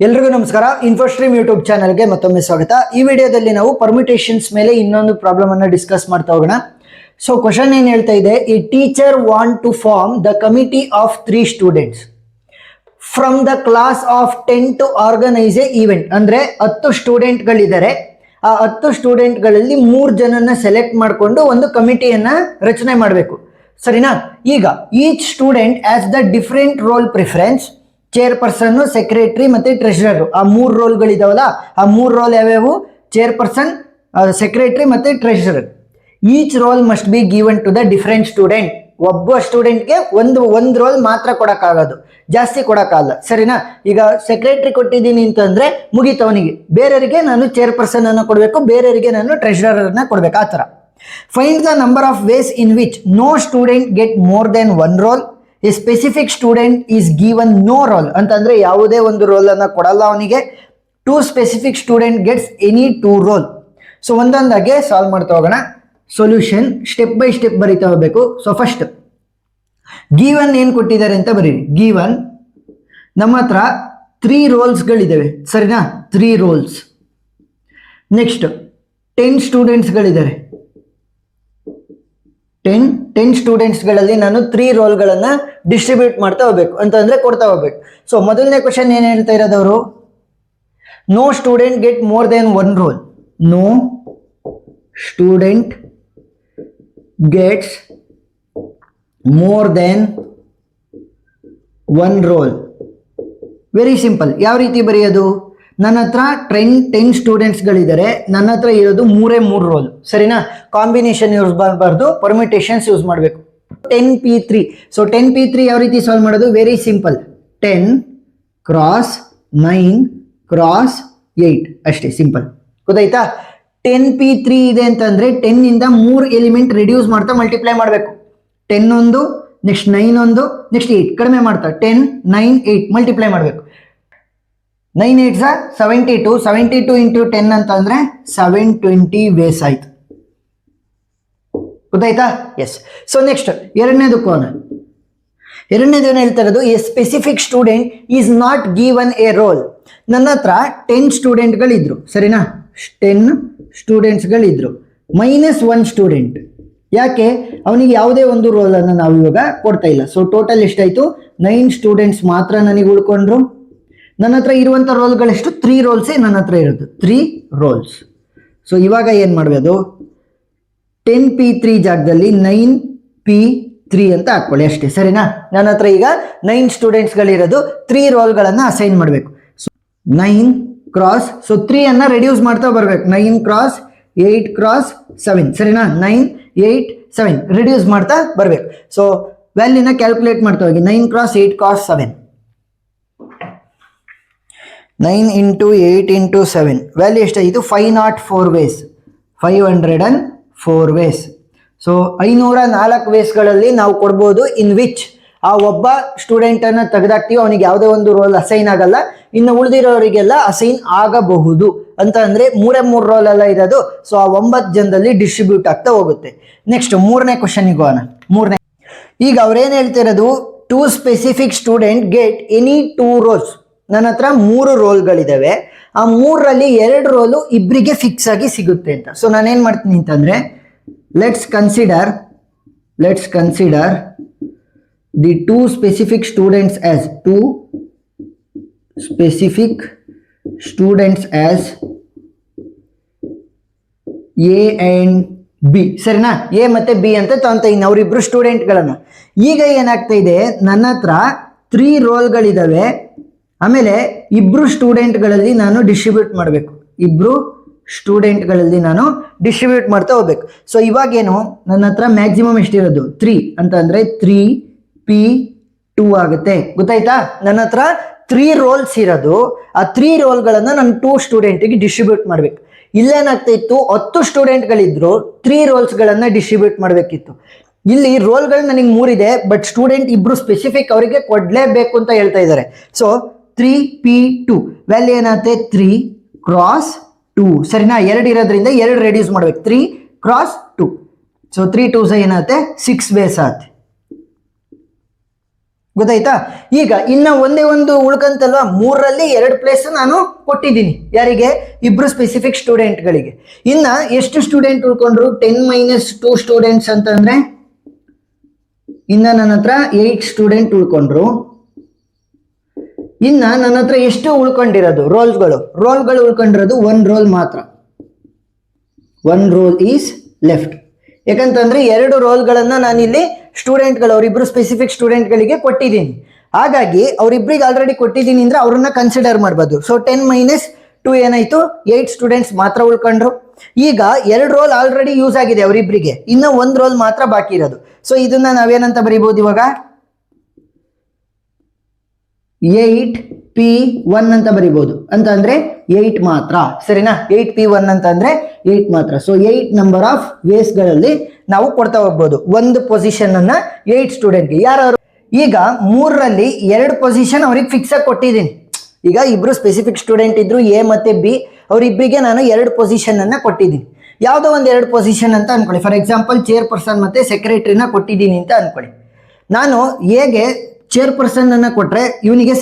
ಎಲ್ರಿಗೂ ನಮಸ್ಕಾರ. ಇನ್ಫೋಸ್ಟ್ರೀಮ್ ಯೂಟ್ಯೂಬ್ ಚಾನಲ್ಗೆ ಮತ್ತೊಮ್ಮೆ ಸ್ವಾಗತ. ಈ ವಿಡಿಯೋದಲ್ಲಿ ನಾವು ಪರ್ಮಿಟೇಷನ್ಸ್ ಮೇಲೆ ಇನ್ನೊಂದು ಪ್ರಾಬ್ಲಮ್ ಅನ್ನು ಡಿಸ್ಕಸ್ ಮಾಡ್ತಾ ಹೋಗೋಣ. ಸೊ ಕ್ವಶನ್ ಏನ್ ಹೇಳ್ತಾ ಇದೆ, ಈ teacher want to form the committee of 3 students from the class of 10 to organise a event. ಅಂದ್ರೆ 10 ಸ್ಟೂಡೆಂಟ್ಗಳಿದ್ದಾರೆ, ಆ 10 ಸ್ಟೂಡೆಂಟ್ಗಳಲ್ಲಿ 3 ಜನನ್ನ ಸೆಲೆಕ್ಟ್ ಮಾಡಿಕೊಂಡು ಒಂದು ಕಮಿಟಿಯನ್ನ ರಚನೆ ಮಾಡಬೇಕು, ಸರಿನಾ? ಈಗ each student as the different role preference, chairperson, secretary ಮತ್ತೆ ಟ್ರೆಷರರ್, ಆ 3 ರೋಲ್ಗಳಿದಾವಲ್ಲ, ಆ 3 ರೋಲ್ ಯಾವ್ಯಾವು? ಚೇರ್ಪರ್ಸನ್, ಸೆಕ್ರೆಟರಿ ಮತ್ತೆ treasurer. Each role must be given to the different student. ಒಬ್ಬ ಸ್ಟೂಡೆಂಟ್ಗೆ ಒಂದು ರೋಲ್ ಮಾತ್ರ ಕೊಡಕ್ಕಾಗೋದು, ಜಾಸ್ತಿ ಕೊಡಕ್ಕಾಗಲ್ಲ, ಸರಿನಾ? ಈಗ ಸೆಕ್ರೆಟರಿ ಕೊಟ್ಟಿದ್ದೀನಿ ಅಂತಂದ್ರೆ ಮುಗೀತು ಅವನಿಗೆ. ಬೇರೆಯವರಿಗೆ ನಾನು ಚೇರ್ಪರ್ಸನ್ ಅನ್ನು ಕೊಡಬೇಕು, ಬೇರೆಯವರಿಗೆ ನಾನು ಟ್ರೆಷರರ್ ಅನ್ನ ಕೊಡ್ಬೇಕು, ಆ ಥರ. Find the number of ways in which no student get more than 1 role. A specific student is given no role ಅಂತಂದ್ರೆ ಯಾವುದೇ ಒಂದು ರೋಲ್ ಅನ್ನ ಕೊಡಲ್ಲ ಅವನಿಗೆ. 2 specific student gets any 2 role. So ಒಂದೊಂದಾಗೆ ಸಾಲ್ವ್ ಮಾಡ್ತಾ ಹೋಗೋಣ. ಸೊಲ್ಯೂಷನ್ ಸ್ಟೆಪ್ ಬೈ ಸ್ಟೆಪ್ ಬರೀತಾ ಹೋಗ್ಬೇಕು. ಸೊ ಫಸ್ಟ್ ಗಿವನ್ ಏನ್ ಕೊಟ್ಟಿದ್ದಾರೆ ಅಂತ ಬರೀರಿ. ಗಿವನ್ ನಮ್ಮ ಹತ್ರ 3 ರೋಲ್ಸ್ಗಳಿದ್ದಾವೆ, ಸರಿನಾ? 3 ರೋಲ್ಸ್. ನೆಕ್ಸ್ಟ್ 10 ಸ್ಟೂಡೆಂಟ್ಸ್ಗಳಿದ್ದಾರೆ. 10 ಸ್ಟೂಡೆಂಟ್ಸ್ಗಳಲ್ಲಿ ನಾನು 3 ರೋಲ್ಗಳನ್ನ ಡಿಸ್ಟ್ರಿಬ್ಯೂಟ್ ಮಾಡ್ತಾ ಹೋಗ್ಬೇಕು ಅಂತಂದ್ರೆ ಕೊಡ್ತಾ ಹೋಗ್ಬೇಕು. ಸೊ ಮೊದಲನೇ ಕ್ವಶನ್ ಏನ್ ಹೇಳ್ತಾ ಇರೋದವರು, no student get more than 1 role. No student gets more than 1 role. Very simple. ಯಾವ ರೀತಿ ಬರೆಯೋದು? ನನ್ನ ಹತ್ರ 10 ಸ್ಟೂಡೆಂಟ್ಸ್ಗಳಿದ್ದಾರೆ, ನನ್ನ ಹತ್ರ ಇರೋದು 3 ರೋಲ್, ಸರಿನಾ? ಕಾಂಬಿನೇಷನ್ ಯೂಸ್ ಮಾಡಬಾರ್ದು, ಪರ್ಮಿಟೇಷನ್ಸ್ ಯೂಸ್ ಮಾಡಬೇಕು. 10p3. ಸೊ 10p3 ಯಾವ ರೀತಿ ಸಾಲ್ವ್ ಮಾಡೋದು? Very simple. 10 ಕ್ರಾಸ್ 9 ಕ್ರಾಸ್ 8 ಅಷ್ಟೇ, ಸಿಂಪಲ್. ಗೊತ್ತಾಯ್ತಾ? 10p3 ಇದೆ ಅಂತಂದ್ರೆ 10 ಇಂದ 3 ಎಲಿಮೆಂಟ್ ರಿಡ್ಯೂಸ್ ಮಾಡ್ತಾ ಮಲ್ಟಿಪ್ಲೈ ಮಾಡಬೇಕು. 10 ಒಂದು, ನೆಕ್ಸ್ಟ್ 9 ಒಂದು, ನೆಕ್ಸ್ಟ್ 8 ಕಡಿಮೆ ಮಾಡ್ತಾ 10 9 8 ಮಲ್ಟಿಪ್ಲೈ ಮಾಡಬೇಕು. 9 8 72. 72 ಇಂಟು 10 ಅಂತ ಅಂದ್ರೆ 720 ವೇಸ್ ಆಯ್ತು. ಗೊತ್ತಾಯ್ತಾ? ಎಸ್. ಸೊ ನೆಕ್ಸ್ಟ್ ಎರಡನೇದು ಕೋನ. ಎರಡನೇದು ಏನು ಹೇಳ್ತಾ ಇರೋದು, A specific student is not given a role. ನನ್ನ ಹತ್ರ 10 ಸ್ಟೂಡೆಂಟ್ಗಳಿದ್ರು, ಸರಿನಾ? 10 ಸ್ಟೂಡೆಂಟ್ಸ್ಗಳಿದ್ರು, -1 ಸ್ಟೂಡೆಂಟ್. ಯಾಕೆ? ಅವನಿಗೆ ಯಾವುದೇ ಒಂದು ರೋಲ್ ಅನ್ನು ನಾವು ಇವಾಗ ಕೊಡ್ತಾ ಇಲ್ಲ. ಸೊ ಟೋಟಲ್ ಎಷ್ಟಾಯ್ತು? 9 ಸ್ಟೂಡೆಂಟ್ಸ್ ಮಾತ್ರ ನನಗೆ ಉಳ್ಕೊಂಡ್ರು. ನನ್ನ ಹತ್ರ ಇರುವಂಥ ರೋಲ್ಗಳೆಷ್ಟು? 3 ರೋಲ್ಸೇ ನನ್ನ ಹತ್ರ ಇರೋದು, 3 ರೋಲ್ಸ್. ಸೊ ಇವಾಗ ಏನು ಮಾಡಬೇಕು? 10p3 ಜಾಗದಲ್ಲಿ 9p3 ಅಂತ ಹಾಕೊಳ್ಳಿ ಅಷ್ಟೇ, ಸರಿನಾ? ನನ್ನ ಹತ್ರ ಈಗ 9 ಸ್ಟೂಡೆಂಟ್ಸ್ಗಳಿರೋದು, 3 ರೋಲ್ಗಳನ್ನು ಅಸೈನ್ ಮಾಡಬೇಕು. ಸೊ 9 ಕ್ರಾಸ್, ಸೊ 3 ಅನ್ನ ರೆಡ್ಯೂಸ್ ಮಾಡ್ತಾ ಬರಬೇಕು. 9 ಕ್ರಾಸ್ 8 ಕ್ರಾಸ್ 7, ಸರಿನಾ? 9 8 7 ರಿಡ್ಯೂಸ್ ಮಾಡ್ತಾ ಬರಬೇಕು. ಸೊ ವ್ಯಾಲ್ಯೂನ ಕ್ಯಾಲ್ಕುಲೇಟ್ ಮಾಡ್ತಾ ಹೋಗಿ. 9 cross 8 cross 7, 9 into 8 into 7 value ಎಷ್ಟಾಯಿತು? 504 ವೇಸ್, 504 ವೇಸ್. ಸೊ 504 ವೇಸ್ಗಳಲ್ಲಿ ನಾವು ಕೊಡ್ಬೋದು. ಇನ್ ವಿಚ್ ಆ ಒಬ್ಬ ಸ್ಟೂಡೆಂಟನ್ನು ತೆಗೆದಾಕ್ತೀವಿ, ಅವನಿಗೆ ಯಾವುದೇ ಒಂದು ರೋಲ್ ಅಸೈನ್ ಆಗಲ್ಲ, ಇನ್ನು ಉಳಿದಿರೋರಿಗೆಲ್ಲ ಅಸೈನ್ ಆಗಬಹುದು ಅಂತ ಅಂದ್ರೆ 3 ರೋಲ್ ಎಲ್ಲ ಇರೋದು. ಸೊ ಆ 9 ಜನದಲ್ಲಿ ಡಿಸ್ಟ್ರಿಬ್ಯೂಟ್ ಆಗ್ತಾ ಹೋಗುತ್ತೆ. ನೆಕ್ಸ್ಟ್ ಮೂರನೇ ಕ್ವಶನ್ಗೆ ಹೋಗೋಣ. ಈಗ ಅವ್ರೇನು ಹೇಳ್ತಿರೋದು, 2 specific student get any 2 roles. ನನ್ನ ಹತ್ರ 3 ರೋಲ್ಗಳಿದ್ದಾವೆ, ಆ 3ರಲ್ಲಿ 2 ರೋಲು ಇಬ್ಬರಿಗೆ ಫಿಕ್ಸ್ ಆಗಿ ಸಿಗುತ್ತೆ ಅಂತ. ಸೊ ನಾನೇನು ಮಾಡ್ತೀನಿ ಅಂತಂದ್ರೆ, let's consider the 2 specific students as 2 specific students as A and B, ಸರಿನಾ? ಎ ಮತ್ತೆ ಬಿ ಅಂತ ತಗೊಂತ ಇನ್ನು ಅವರಿಬ್ರು ಸ್ಟೂಡೆಂಟ್ಗಳನ್ನ. ಈಗ ಏನಾಗ್ತಾ ಇದೆ, ನನ್ನ ಹತ್ರ 3 ರೋಲ್ಗಳಿದ್ದಾವೆ, ಆಮೇಲೆ 2 ಸ್ಟೂಡೆಂಟ್ಗಳಲ್ಲಿ ನಾನು ಡಿಸ್ಟ್ರಿಬ್ಯೂಟ್ ಮಾಡಬೇಕು. 2 ಸ್ಟೂಡೆಂಟ್ಗಳಲ್ಲಿ ನಾನು ಡಿಸ್ಟ್ರಿಬ್ಯೂಟ್ ಮಾಡ್ತಾ ಹೋಗ್ಬೇಕು. ಸೊ ಇವಾಗೇನು, ನನ್ನ ಹತ್ರ ಮ್ಯಾಕ್ಸಿಮಮ್ ಎಷ್ಟಿರೋದು? 3 ಅಂತ ಅಂದ್ರೆ 3p2 ಆಗುತ್ತೆ. ಗೊತ್ತಾಯ್ತಾ? ನನ್ನ ಹತ್ರ 3 ರೋಲ್ಸ್ ಇರೋದು, ಆ 3 ರೋಲ್ಗಳನ್ನು ನಾನು 2 ಸ್ಟೂಡೆಂಟಿಗೆ ಡಿಸ್ಟ್ರಿಬ್ಯೂಟ್ ಮಾಡಬೇಕು. ಇಲ್ಲೇನಾಗ್ತಾ ಇತ್ತು, 10 ಸ್ಟೂಡೆಂಟ್ಗಳಿದ್ರು, 3 ರೋಲ್ಸ್ಗಳನ್ನ ಡಿಸ್ಟ್ರಿಬ್ಯೂಟ್ ಮಾಡಬೇಕಿತ್ತು. ಇಲ್ಲಿ ರೋಲ್ಗಳು ನನಗೆ 3 ಇದೆ, ಬಟ್ ಸ್ಟೂಡೆಂಟ್ 2 ಸ್ಪೆಸಿಫಿಕ್ ಅವರಿಗೆ ಕೊಡಲೇಬೇಕು ಅಂತ ಹೇಳ್ತಾ ಇದ್ದಾರೆ. ಸೊ 3p2 ವ್ಯಾಲ್ಯೂ ಏನಾಗುತ್ತೆ? 3 ಕ್ರಾಸ್ 2, ಸರಿನಾ? 2 ಇರೋದ್ರಿಂದ 2 ರೆಡ್ಯೂಸ್ ಮಾಡ್ಬೇಕು. 3 ಕ್ರಾಸ್ 2. ಸೊ 3 2 ಏನಾಗುತ್ತೆ? 6 ವೇಸ್ ಆಗುತ್ತೆ. ಗೊತ್ತಾಯ್ತಾ? ಈಗ ಇನ್ನ ಒಂದೇ ಒಂದು ಉಳ್ಕಂತಲ್ವಾ, 3ರಲ್ಲಿ 2 ಪ್ಲೇಸ್ ನಾನು ಕೊಟ್ಟಿದ್ದೀನಿ. ಯಾರಿಗೆ? ಇಬ್ರು ಸ್ಪೆಸಿಫಿಕ್ ಸ್ಟೂಡೆಂಟ್ಗಳಿಗೆ. ಇನ್ನ ಎಷ್ಟು ಸ್ಟೂಡೆಂಟ್ ಉಳ್ಕೊಂಡ್ರು? 10 - 2 ಸ್ಟೂಡೆಂಟ್ಸ್ ಅಂತಂದ್ರೆ ಇನ್ನ ನನ್ನ ಹತ್ರ 8 ಸ್ಟೂಡೆಂಟ್ ಉಳ್ಕೊಂಡ್ರು. ಇನ್ನ ನನ್ನ ಹತ್ರ ಎಷ್ಟು ಉಳ್ಕೊಂಡಿರೋದು? ರೋಲ್ಗಳು ಉಳ್ಕೊಂಡಿರೋದು 1 ರೋಲ್ ಮಾತ್ರ. 1 ರೋಲ್ ಈಸ್ ಲೆಫ್ಟ್. ಯಾಕಂತಂದ್ರೆ 2 ರೋಲ್ಗಳನ್ನ ನಾನು ಇಲ್ಲಿ ಸ್ಟೂಡೆಂಟ್ಗಳು, ಅವರಿಬ್ರು ಸ್ಪೆಸಿಫಿಕ್ ಸ್ಟೂಡೆಂಟ್ಗಳಿಗೆ ಕೊಟ್ಟಿದ್ದೀನಿ. ಹಾಗಾಗಿ ಅವರಿಬ್ರಿಗೆ ಆಲ್ರೆಡಿ ಕೊಟ್ಟಿದ್ದೀನಿ ಅಂದ್ರೆ ಅವ್ರನ್ನ ಕನ್ಸಿಡರ್ ಮಾಡ್ಬೋದು. ಸೊ 10 - 2 ಏನಾಯ್ತು? 8 ಸ್ಟೂಡೆಂಟ್ಸ್ ಮಾತ್ರ ಉಳ್ಕೊಂಡ್ರು. ಈಗ 2 ರೋಲ್ ಆಲ್ರೆಡಿ ಯೂಸ್ ಆಗಿದೆ ಅವರಿಬ್ರಿಗೆ, ಇನ್ನ 1 ರೋಲ್ ಮಾತ್ರ ಬಾಕಿ ಇರೋದು. ಸೊ ಇದನ್ನ ನಾವೇನಂತ ಬರೀಬಹುದು ಇವಾಗ? 8P1 ಅಂತ ಬರಿಬಹುದು. ಅಂತ ಅಂದ್ರೆ 8 ಮಾತ್ರ, ಸರಿನಾ? 8P1 ಅಂತ ಅಂದ್ರೆ 8 ಮಾತ್ರ. ಸೊ 8 ನಂಬರ್ ಆಫ್ ವೇಸ್ ಗಳಲ್ಲಿ ನಾವು ಕೊಡ್ತಾ ಹೋಗ್ಬೋದು ಒಂದು ಪೊಸಿಷನ್ ಅನ್ನ 8 ಸ್ಟೂಡೆಂಟ್ಗೆ. ಯಾರು? ಈಗ 3ರಲ್ಲಿ 2 ಪೊಸಿಷನ್ ಅವ್ರಿಗೆ ಫಿಕ್ಸ್ ಆಗಿ ಕೊಟ್ಟಿದ್ದೀನಿ. ಈಗ ಇಬ್ರು ಸ್ಪೆಸಿಫಿಕ್ ಸ್ಟೂಡೆಂಟ್ ಇದ್ರು, ಎ ಮತ್ತೆ ಬಿ, ಅವರಿಬ್ಬರಿಗೆ ನಾನು 2 ಪೊಸಿಷನ್ ಅನ್ನ ಕೊಟ್ಟಿದ್ದೀನಿ. ಯಾವುದೋ ಒಂದು 2 ಪೊಸಿಷನ್ ಅಂತ ಅನ್ಕೊಳ್ಳಿ. ಫಾರ್ ಎಕ್ಸಾಂಪಲ್ ಚೇರ್ಪರ್ಸನ್ ಮತ್ತೆ ಸೆಕ್ರೆಟರಿನ ಕೊಟ್ಟಿದ್ದೀನಿ ಅಂತ ಅನ್ಕೊಳ್ಳಿ. ನಾನು ಹೇಗೆ ಚೇರ್ಪರ್ಸನ್ ಅನ್ನ ಕೊಟ್ರೆ ಇವನಿಗೆ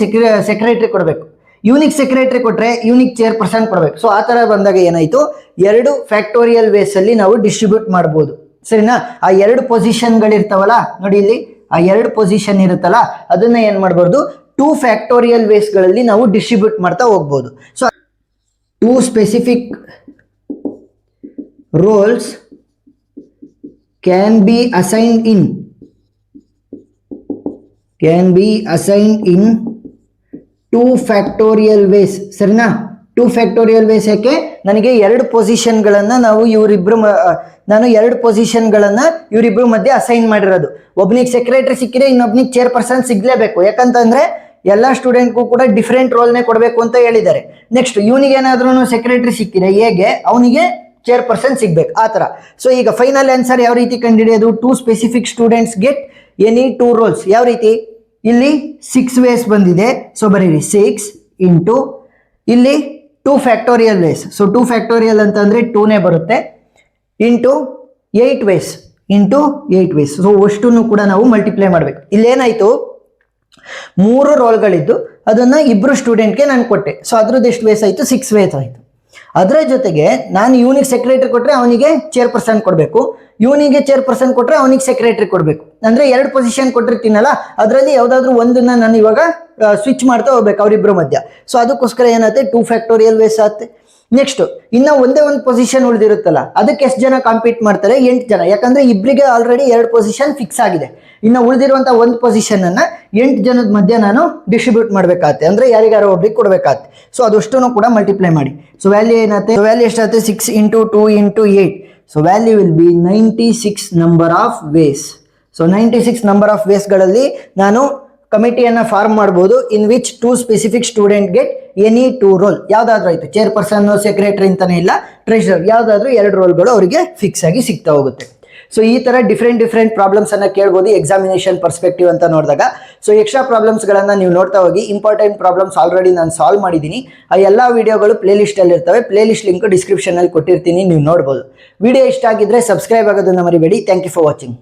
ಸೆಕ್ರೆಟರಿ ಕೊಡಬೇಕು, ಇವನಿಗೆ ಸೆಕ್ರೆಟರಿ ಕೊಟ್ರೆ ಇವನಿಗೆ ಚೇರ್ಪರ್ಸನ್ ಕೊಡಬೇಕು. ಸೊ ಆ ತರ ಬಂದಾಗ ಏನಾಯ್ತು? 2 ಫ್ಯಾಕ್ಟೋರಿಯಲ್ ವೇಸ್ ಅಲ್ಲಿ ನಾವು ಡಿಸ್ಟ್ರಿಬ್ಯೂಟ್ ಮಾಡ್ಬೋದು, ಸರಿನಾ? ಆ 2 ಪೊಸಿಷನ್ಗಳಿರ್ತಾವಲ್ಲ ನೋಡಿ, ಇಲ್ಲಿ ಆ 2 ಪೊಸಿಷನ್ ಇರುತ್ತಲ್ಲ, ಅದನ್ನ ಏನ್ ಮಾಡ್ಬೋದು? 2 ಫ್ಯಾಕ್ಟೋರಿಯಲ್ ವೇಸ್ ಗಳಲ್ಲಿ ನಾವು ಡಿಸ್ಟ್ರಿಬ್ಯೂಟ್ ಮಾಡ್ತಾ ಹೋಗ್ಬೋದು. So 2 specific roles can be assigned in 2 factorial ways, ಸರಿನಾ? 2 ಫ್ಯಾಕ್ಟೋರಿಯಲ್ ವೇಸ್ ಯಾಕೆ? ನನಗೆ 2 ಪೊಸಿಷನ್ಗಳನ್ನ ನಾನು 2 ಪೊಸಿಷನ್ಗಳನ್ನ ಇವರಿಬ್ರು ಮಧ್ಯೆ ಅಸೈನ್ ಮಾಡಿರೋದು. ಒಬ್ನಿಗೆ ಸೆಕ್ರೆಟರಿ ಸಿಕ್ಕಿದ್ರೆ ಇನ್ನೊಬ್ನಿಗೆ ಚೇರ್ಪರ್ಸನ್ ಸಿಗ್ಲೇಬೇಕು. ಯಾಕಂತಂದ್ರೆ ಎಲ್ಲ ಸ್ಟೂಡೆಂಟ್ಗೂ ಕೂಡ ಡಿಫ್ರೆಂಟ್ ರೋಲ್ನೇ ಕೊಡಬೇಕು ಅಂತ ಹೇಳಿದ್ದಾರೆ. ನೆಕ್ಸ್ಟ್ ಇವನಿಗೆ ಏನಾದ್ರೂ ಸೆಕ್ರೆಟರಿ ಸಿಕ್ಕಿದ್ರೆ ಹೇಗೆ ಅವನಿಗೆ ಚೇರ್ಪರ್ಸನ್ ಸಿಗ್ಬೇಕು, ಆ ತರ. ಸೊ ಈಗ ಫೈನಲ್ ಆನ್ಸರ್ ಯಾವ ರೀತಿ ಕಂಡುಹಿಡಿಯೋದು? 2 specific students get any 2 roles. ಯಾವ ರೀತಿ? ಇಲ್ಲಿ 6 ವೇಸ್ ಬಂದಿದೆ, ಸೊ ಬರೀರಿ 6 ಇಂಟು ಇಲ್ಲಿ 2 ಫ್ಯಾಕ್ಟೋರಿಯಲ್ ವೇಸ್. ಸೊ 2 ಫ್ಯಾಕ್ಟೋರಿಯಲ್ ಅಂತಂದ್ರೆ 2ನೇ ಬರುತ್ತೆ, ಇಂಟು 8 ವೇಸ್, ಸೊ ಅಷ್ಟನ್ನು ಕೂಡ ನಾವು ಮಲ್ಟಿಪ್ಲೈ ಮಾಡಬೇಕು. ಇಲ್ಲೇನಾಯ್ತು? 3 ರೋಲ್ಗಳಿದ್ದು ಅದನ್ನ ಇಬ್ರು ಸ್ಟೂಡೆಂಟ್ಗೆ ನಾನು ಕೊಟ್ಟೆ. ಸೊ ಅದ್ರದ್ದು ಎಷ್ಟು ವೇಸ್ ಆಯ್ತು? 6 ವೇಸ್ ಆಯ್ತು. ಅದರ ಜೊತೆಗೆ ನಾನು ಇವನಿಗೆ ಸೆಕ್ರೆಟರಿ ಕೊಟ್ರೆ ಅವನಿಗೆ ಚೇರ್ಪರ್ಸನ್ ಕೊಡಬೇಕು, ಇವನಿಗೆ ಚೇರ್ಪರ್ಸನ್ ಕೊಟ್ರೆ ಅವನಿಗೆ ಸೆಕ್ರೆಟರಿ ಕೊಡಬೇಕು. ಅಂದ್ರೆ 2 ಪೊಸಿಷನ್ ಕೊಟ್ಟಿರ್ತೀನಲ್ಲ, ಅದರಲ್ಲಿ ಯಾವ್ದಾದ್ರು ಒಂದನ್ನ ನಾನು ಇವಾಗ ಸ್ವಿಚ್ ಮಾಡ್ತಾ ಹೋಗ್ಬೇಕು ಅವರಿಬ್ಬರ ಮಧ್ಯ. ಸೊ ಅದಕ್ಕೋಸ್ಕರ ಏನಾಗುತ್ತೆ? 2 ಫ್ಯಾಕ್ಟೋರಿಯಲ್ ವೇಸ್ ಆಗುತ್ತೆ. ನೆಕ್ಸ್ಟ್ ಇನ್ನ ಒಂದೇ ಒಂದು ಪೊಸಿಷನ್ ಉಳಿದಿರುತ್ತಲ್ಲ, ಅದಕ್ಕೆ ಎಷ್ಟು ಜನ ಕಾಂಪೀಟ್ ಮಾಡ್ತಾರೆ? 8 ಜನ. ಯಾಕಂದ್ರೆ ಇಬ್ಬರಿಗೆ ಆಲ್ರೆಡಿ 2 ಪೊಸಿಷನ್ ಫಿಕ್ಸ್ ಆಗಿದೆ. ಇನ್ನು ಉಳಿದಿರುವಂತ ಒಂದು ಪೊಸಿಷನ್ ಅನ್ನ 8 ಜನದ ಮಧ್ಯೆ ನಾನು ಡಿಸ್ಟ್ರಿಬ್ಯೂಟ್ ಮಾಡ್ಬೇಕಾಗತ್ತೆ, ಅಂದ್ರೆ ಯಾರಿಗಾರು ಒಬ್ರಿಗೆ ಕೊಡ್ಬೇಕಾಗತ್ತೆ. ಸೊ ಅದಷ್ಟನ್ನು ಕೂಡ ಮಲ್ಟಿಪ್ಲೈ ಮಾಡಿ. ಸೊ ವ್ಯಾಲ್ಯೂ ಏನಾಗುತ್ತೆ? ವ್ಯಾಲ್ಯೂ ಎಷ್ಟಾಗುತ್ತೆ? 6 into 2 into 8. So value will be 96 number of ways. So 96 number of ವೇಸ್ಗಳಲ್ಲಿ ನಾನು ಕಮಿಟಿಯನ್ನ ಫಾರ್ಮ್ ಮಾಡಬಹುದು, in which 2 specific student get any 2 role. ಯಾವ್ದಾದ್ರು ಆಯ್ತು, ಚೇರ್ಪರ್ಸನ್, ಸೆಕ್ರೆಟರಿ ಅಂತಾನೆ ಇಲ್ಲ, ಟ್ರೆಷರರ್, ಯಾವ್ದಾದ್ರು 2 ರೋಲ್ಗಳು ಅವರಿಗೆ ಫಿಕ್ಸ್ ಆಗಿ ಸಿಗ್ತಾ ಹೋಗುತ್ತೆ. ಸೊ ಈ ತರ ಡಿಫ್ರೆಂಟ್ ಪ್ರಾಬ್ಲಮ್ಸ್ ಅನ್ನ ಕೇಳ್ಬೋದು ಎಕ್ಸಾಮಿನೇಷನ್ ಪರ್ಸ್ಪೆಕ್ಟಿವ್ ಅಂತ ನೋಡಿದಾಗ. ಸೊ ಎಕ್ಸ್ಟ್ರಾ ಪ್ರಾಬ್ಲಮ್ಸ್ ಗಳನ್ನ ನೀವು ನೋಡ್ತಾ ಹೋಗಿ. ಇಂಪಾರ್ಟೆಂಟ್ ಪ್ರಾಬ್ಲಮ್ಸ್ ಆಲ್ರೆಡಿ ನಾನು ಸಾಲ್ವ್ ಮಾಡಿದ್ದೀನಿ. ಆ ಎಲ್ಲಾ ವಿಡಿಯೋಗಳು ಪ್ಲೇ ಲಿಸ್ಟ್ ಅಲ್ಲಿ ಇರ್ತವೆ. ಪ್ಲೇ ಲಿಸ್ಟ್ ಲಿಂಕ್ ಡಿಸ್ಕ್ರಿಪ್ಷನ್ ಅಲ್ಲಿ ಕೊಟ್ಟಿರ್ತೀನಿ, ನೀವು ನೋಡ್ಬೋದು. ವಿಡಿಯೋ ಇಷ್ಟ ಆಗಿದ್ರೆ ಸಬ್ಸ್ಕ್ರೈಬ್ ಆಗೋದನ್ನ ಮರಿಬೇಡಿ. Thank you for watching.